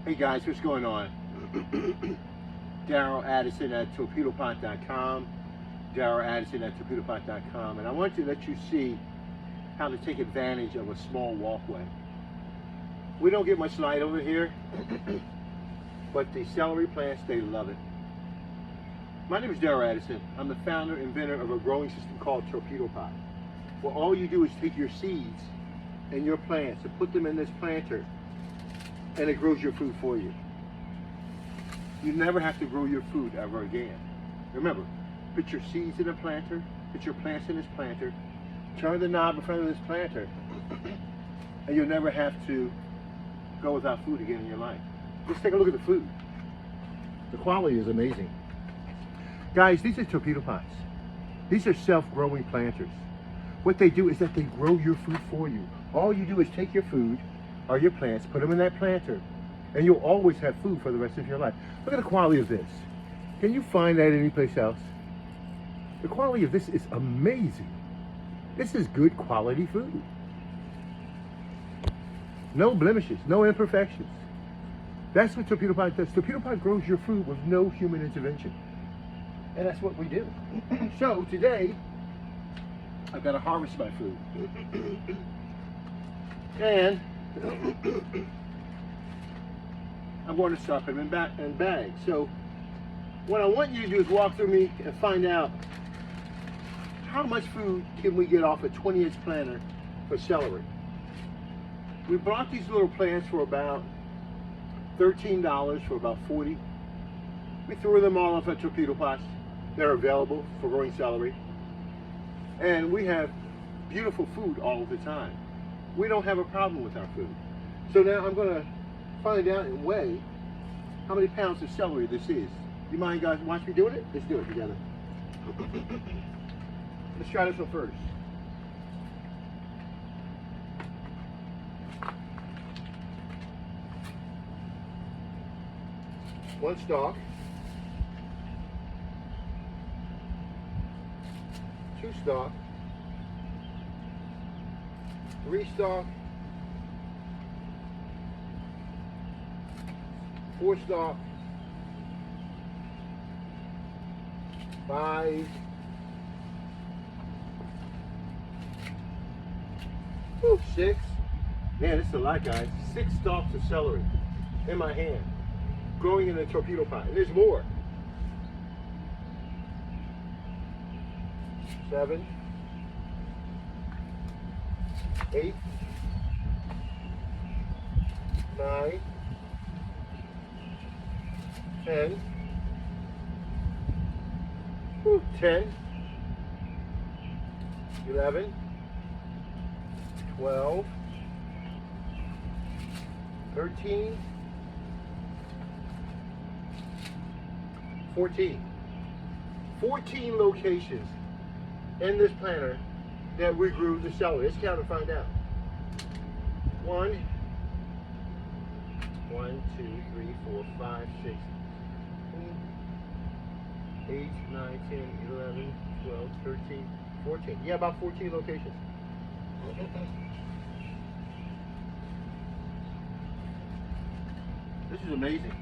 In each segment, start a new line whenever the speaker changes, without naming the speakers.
Hey guys, what's going on? Daryl Addison at Torpedopot.com. Daryl Addison at Torpedopot.com. And I want to let you see how to take advantage of a small walkway. We don't get much light over here, but the celery plants, they love it. My name is Daryl Addison. I'm the founder, inventor of a growing system called Torpedopot. Well, all you do is take your seeds and your plants and put them in this planter, and it grows your food for you. You never have to grow your food ever again. Remember, put your seeds in a planter, put your plants in this planter, turn the knob in front of this planter, and you'll never have to go without food again in your life. Just take a look at the food. The quality is amazing. Guys, these are Torpedopots. These are self-growing planters. What they do is that they grow your food for you. All you do is take your food or your plants, put them in that planter, and you'll always have food for the rest of your life. Look at the quality of this. Can you find that anyplace else? The quality of this is amazing. This is good quality food. No blemishes, no imperfections. That's what Torpedopot does. Torpedopot grows your food with no human intervention. And that's what we do. So today, I've got to harvest my food. And I'm going to start them in bags. So what I want you to do is walk through me and find out how much food can we get off a 20-inch planter for celery. We bought these little plants for about $13 for about 40. We threw them all off at Torpedopots. They're available for growing celery. And we have beautiful food all the time. We don't have a problem with our food. So now I'm going to find out and weigh how many pounds of celery this is. You mind guys watch me doing it? Let's do it together. Let's try this one first. One stalk. 2 stalk. 3 stalk. 4 stalk. 5. 6. Man, this is a lot, guys. 6 stalks of celery in my hand, growing in a Torpedopot. And there's more. 7, 8, 9, 10, 10, 11, 12, 13, 14. 14 locations in this planter that we grew the celery. Let's count and find out. 1, 2, 3, 4, 5, 6, 8, 9, 10, 11, 12, 13, 14. Yeah, about 14 locations. This is amazing.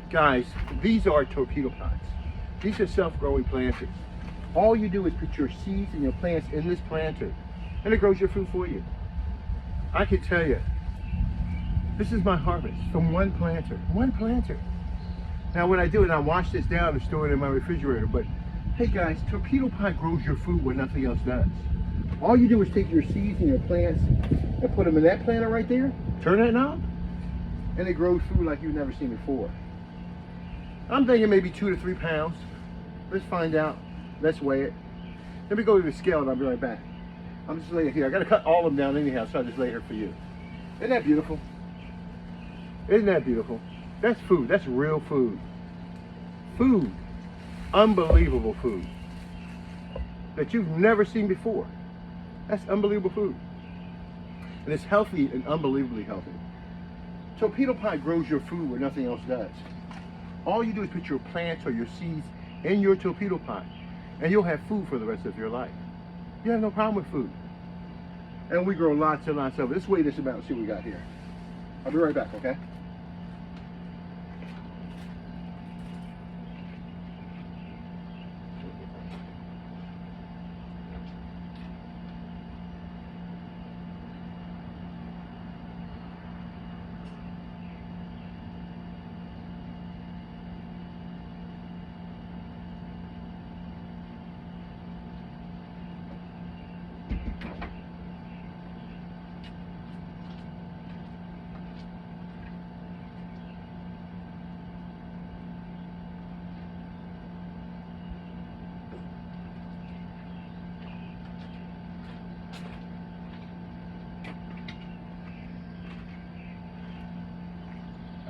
Guys, these are Torpedopots. These are self-growing planters. All you do is put your seeds and your plants in this planter, and it grows your food for you. I can tell you, this is my harvest from one planter. One planter. Now what I do is I wash this down and store it in my refrigerator, but hey guys, Torpedopot grows your food where nothing else does. All you do is take your seeds and your plants and put them in that planter right there, turn that knob, and it grows food like you've never seen before. I'm thinking maybe 2 to 3 pounds. Let's find out. Let's weigh it. Let me go to the scale and I'll be right back. I'm just laying it here. I got to cut all of them down anyhow, so I'll just lay here for you. Isn't that beautiful? Isn't that beautiful? That's food. That's real food. Food. Unbelievable food. That you've never seen before. That's unbelievable food. And it's healthy and unbelievably healthy. Torpedopot grows your food where nothing else does. All you do is put your plants or your seeds in your Torpedopot, and you'll have food for the rest of your life. You have no problem with food. And we grow lots and lots of it. Let's weigh this about and see what we got here. I'll be right back, okay?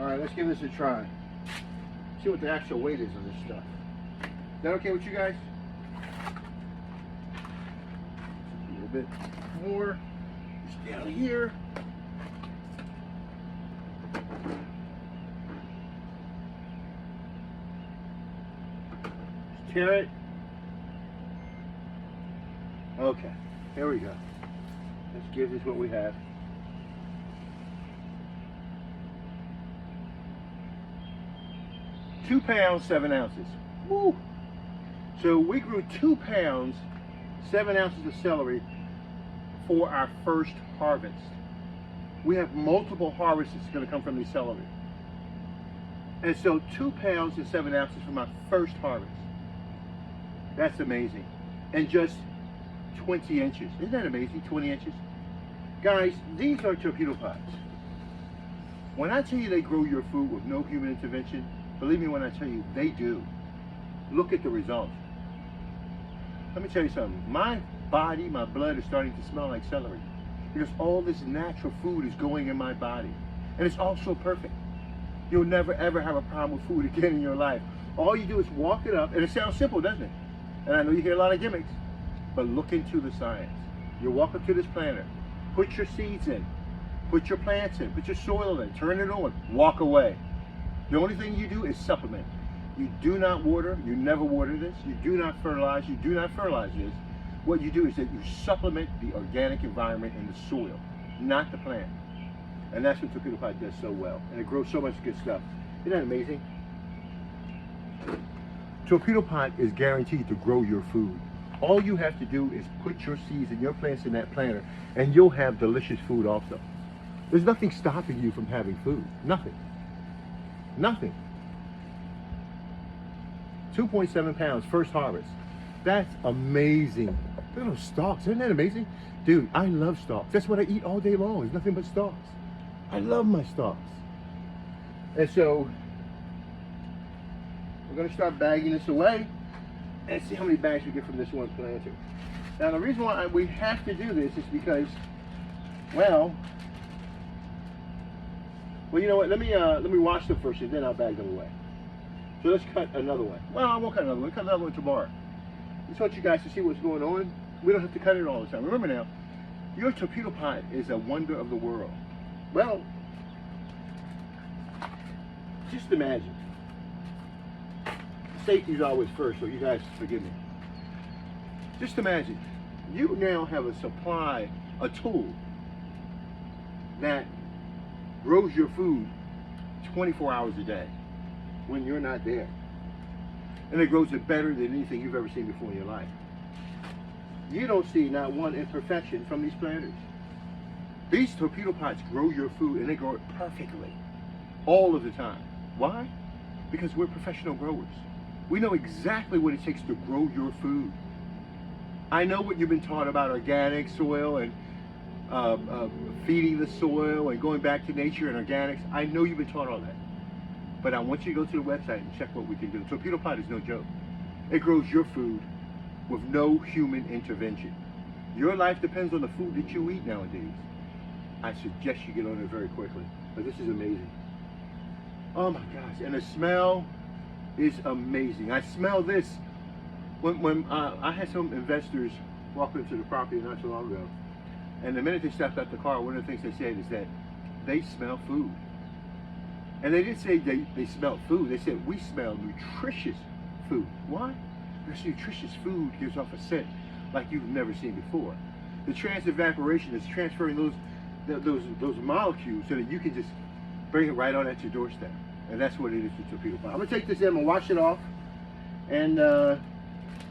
All right, let's give this a try. See what the actual weight is of this stuff. Is that okay with you guys? A little bit more. Just down here. Just tear it. Okay, here we go. Let's give this what we have. 2 pounds, 7 ounces. Woo! So we grew 2 pounds, 7 ounces of celery for our first harvest. We have multiple harvests that's going to come from these celery. And so 2 pounds and 7 ounces for my first harvest. That's amazing. And just 20 inches. Isn't that amazing? 20 inches. Guys, these are torpedo pots. When I tell you they grow your food with no human intervention, believe me when I tell you, they do. Look at the results. Let me tell you something. My body, my blood is starting to smell like celery because all this natural food is going in my body. And it's all so perfect. You'll never ever have a problem with food again in your life. All you do is walk it up, and it sounds simple, doesn't it? And I know you hear a lot of gimmicks, but look into the science. You walk up to this planter, put your seeds in, put your plants in, put your soil in, turn it on, walk away. The only thing you do is supplement. You do not water, you never water this, you do not fertilize, you do not fertilize this. What you do is that you supplement the organic environment in the soil, not the plant. And that's what Torpedopot does so well. And it grows so much good stuff. Isn't that amazing? Torpedopot is guaranteed to grow your food. All you have to do is put your seeds and your plants in that planter, and you'll have delicious food also. There's nothing stopping you from having food. Nothing. Nothing. 2.7 pounds, first harvest. That's amazing. Look at those stalks. Isn't that amazing? Dude, I love stalks. That's what I eat all day long. It's nothing but stalks. I love my stalks. And so, we're going to start bagging this away and see how many bags we get from this one planter. Now, the reason why we have to do this is because, well, you know what? Let me wash them first, and then I'll bag them away. So let's cut another one. Well, I won't cut another one. We'll cut another one tomorrow. I just want you guys to see what's going on. We don't have to cut it all the time. Remember now, your Torpedopot is a wonder of the world. Well, just imagine. Safety is always first, so you guys forgive me. Just imagine, you now have a supply, a tool that grows your food 24 hours a day when you're not there. And it grows it better than anything you've ever seen before in your life. You don't see not one imperfection from these planters. These Torpedopots grow your food, and they grow it perfectly all of the time. Why? Because we're professional growers. We know exactly what it takes to grow your food. I know what you've been taught about organic soil and feeding the soil and going back to nature and organics. I know you've been taught all that. But I want you to go to the website and check what we can do. Torpedopot is no joke. It grows your food with no human intervention. Your life depends on the food that you eat nowadays. I suggest you get on it very quickly. But this is amazing. Oh my gosh, and the smell is amazing. I smell this. When I had some investors walk into the property not so long ago, and the minute they stepped out the car, one of the things they said is that they smell food. And they didn't say they smelled food. They said, we smell nutritious food. Why? Because nutritious food gives off a scent like you've never seen before. the transevaporation is transferring those molecules so that you can just bring it right on at your doorstep. And that's what it is with torpedo pot. I'm gonna take this in, I'm gonna wash it off, and I'm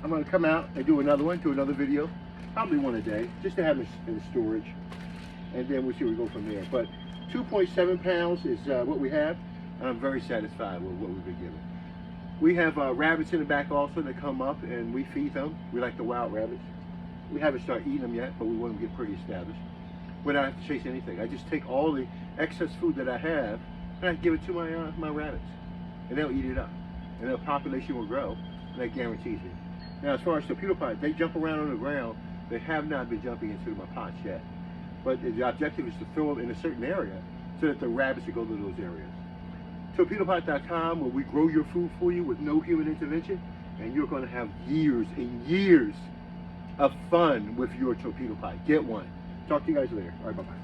gonna come out and do another one, do another video, probably one a day, just to have it in storage, and then we'll see where we go from there. But 2.7 pounds is what we have, and I'm very satisfied with what we've been given. We have rabbits in the back also that come up, and we feed them. We like the wild rabbits. We haven't started eating them yet, but we want them to get pretty established. We don't have to chase anything. I just take all the excess food that I have, and I give it to my rabbits, and they'll eat it up, and their population will grow, and that guarantees it. Now, as far as torpedo pot, they jump around on the ground. They have not been jumping into my pots yet, but the objective is to throw them in a certain area so that the rabbits will go to those areas. Torpedopot.com, where we grow your food for you with no human intervention, and you're going to have years and years of fun with your torpedo pot. Get one. Talk to you guys later. All right, bye-bye.